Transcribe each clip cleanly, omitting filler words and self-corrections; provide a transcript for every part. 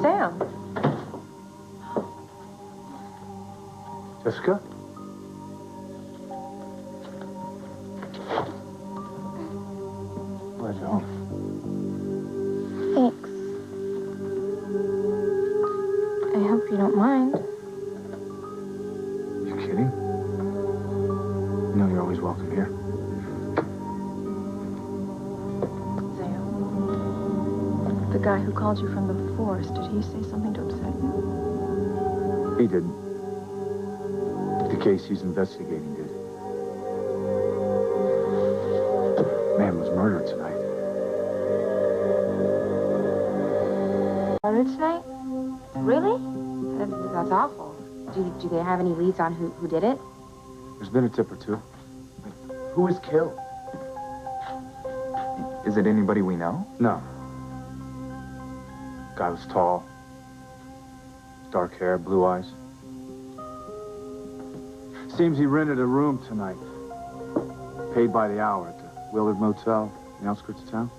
Sam. Jessica? Glad you're home. Thanks. I hope you don't mind. You kidding? You know you're always welcome here. Sam. The guy who called you from the force, did he say something to upset you? He didn't. The case he's investigating did. Man was murdered tonight. Murdered tonight? Really? That's awful. Do they have any leads on who did it? There's been a tip or two. Who was killed? Is it anybody we know? No. Guy was tall. Dark hair, blue eyes. Seems he rented a room tonight. Paid by the hour at the Willard Motel in the outskirts of town.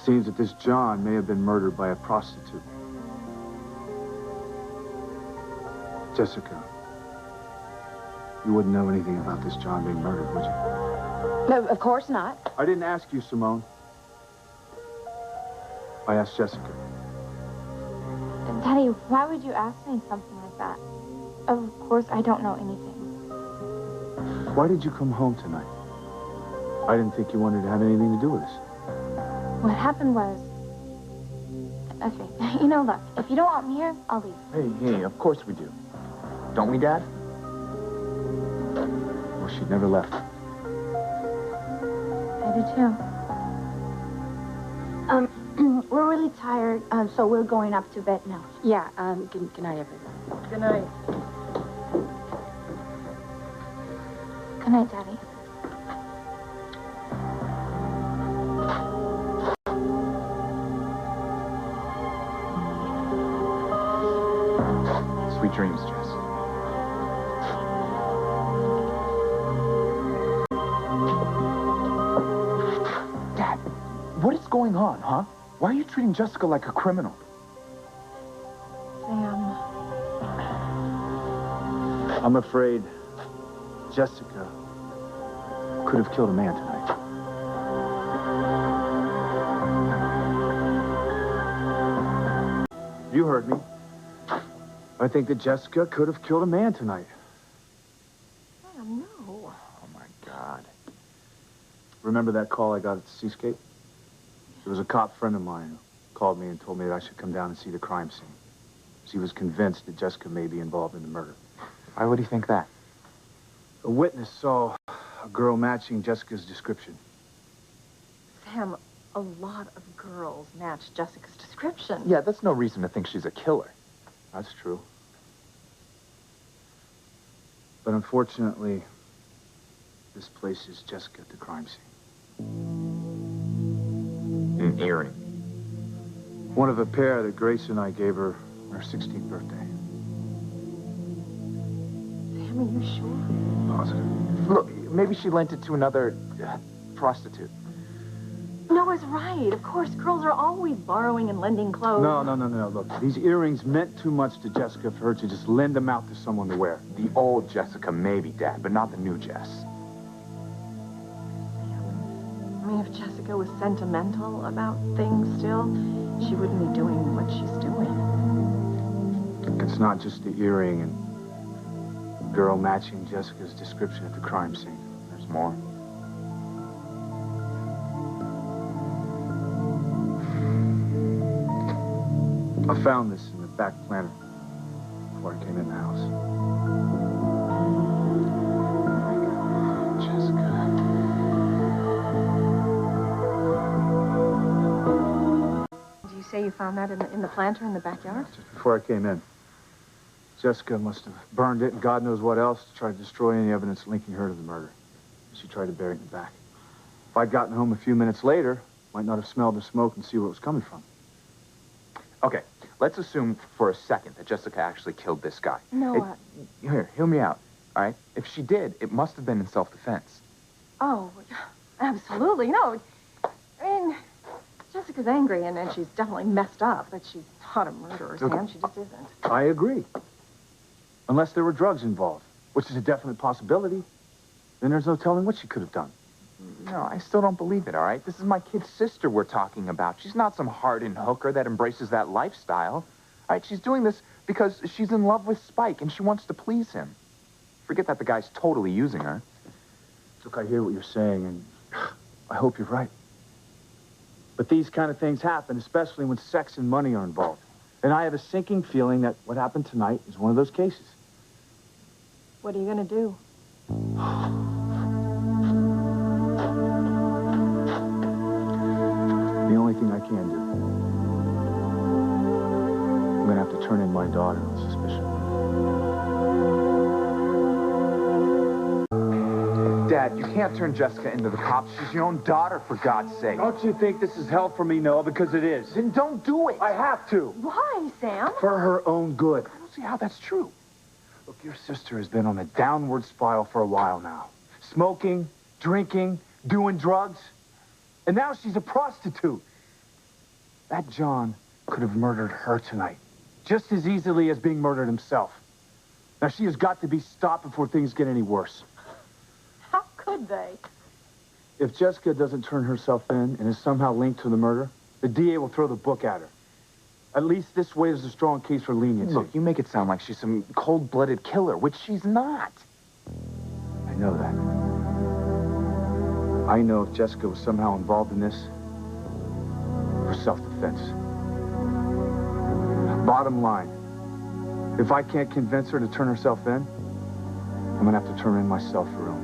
Seems that this John may have been murdered by a prostitute. Jessica, you wouldn't know anything about this John being murdered, would you? No, of course not. I didn't ask you, Simone. I asked Jessica. Daddy, why would you ask me something like that? Of course, I don't know anything. Why did you come home tonight? I didn't think you wanted to have anything to do with us. What happened was... Okay, you know, look, if you don't want me here, I'll leave. Hey, of course we do. Don't we, Dad? Well, she'd never left. I do too. We're really tired, so we're going up to bed now. Yeah, good night, everyone. Good night. Good night, Daddy. Sweet dreams, Jess. Dad, what is going on, huh? Why are you treating Jessica like a criminal? Sam. I'm afraid Jessica could have killed a man tonight. You heard me. I think that Jessica could have killed a man tonight. Sam, no. Oh, my God. Remember that call I got at the Seascape? There was a cop friend of mine who called me and told me that I should come down and see the crime scene. She was convinced that Jessica may be involved in the murder. Why would he think that? A witness saw a girl matching Jessica's description. Sam, a lot of girls match Jessica's description. Yeah, that's no reason to think she's a killer. That's true. But unfortunately, this places Jessica at the crime scene. An earring. One of a pair that Grace and I gave her on her 16th birthday. Sam, are you sure? Positive. Look, maybe she lent it to another prostitute. Noah's right. Of course, girls are always borrowing and lending clothes. No. Look, these earrings meant too much to Jessica for her to just lend them out to someone to wear. The old Jessica, maybe, Dad, but not the new Jess. I mean, if Jessica was sentimental about things still, she wouldn't be doing what she's doing. It's not just the earring and girl matching Jessica's description at the crime scene. There's more. I found this in the back planter before I came in the house. Jessica. Do you say you found that in the planter in the backyard? Just before I came in. Jessica must have burned it and God knows what else to try to destroy any evidence linking her to the murder. She tried to bury it in the back. If I'd gotten home a few minutes later, might not have smelled the smoke and see where it was coming from. Okay, let's assume for a second that Jessica actually killed this guy. Noah. Here, hear me out, all right? If she did, it must have been in self-defense. Oh, absolutely. No. I mean, Jessica Jessica's angry, and she's definitely messed up, but she's not a murderer, Sam. She just isn't. I agree. Unless there were drugs involved, which is a definite possibility, then there's no telling what she could have done. No, I still don't believe it, all right? This is my kid's sister we're talking about. She's not some hardened hooker that embraces that lifestyle. All right, she's doing this because she's in love with Spike and she wants to please him. Forget that the guy's totally using her. Look, I hear what you're saying, and I hope you're right. But these kind of things happen, especially when sex and money are involved. And I have a sinking feeling that what happened tonight is one of those cases. What are you going to do? The only thing I can do. I'm going to have to turn in my daughter on suspicion. Dad, you can't turn Jessica into the cops. She's your own daughter, for God's sake. Don't you think this is hell for me, Noah? Because it is. Then don't do it. I have to. Why, Sam? For her own good. I don't see how that's true. Look, your sister has been on a downward spiral for a while now. Smoking, drinking, doing drugs. And now she's a prostitute. That John could have murdered her tonight, just as easily as being murdered himself. Now, she has got to be stopped before things get any worse. How could they? If Jessica doesn't turn herself in and is somehow linked to the murder, the DA will throw the book at her. At least this way there's a strong case for leniency. Look, you make it sound like she's some cold-blooded killer, which she's not. I know that. I know if Jessica was somehow involved in this, for self-defense. Bottom line, if I can't convince her to turn herself in, I'm gonna have to turn in myself for her own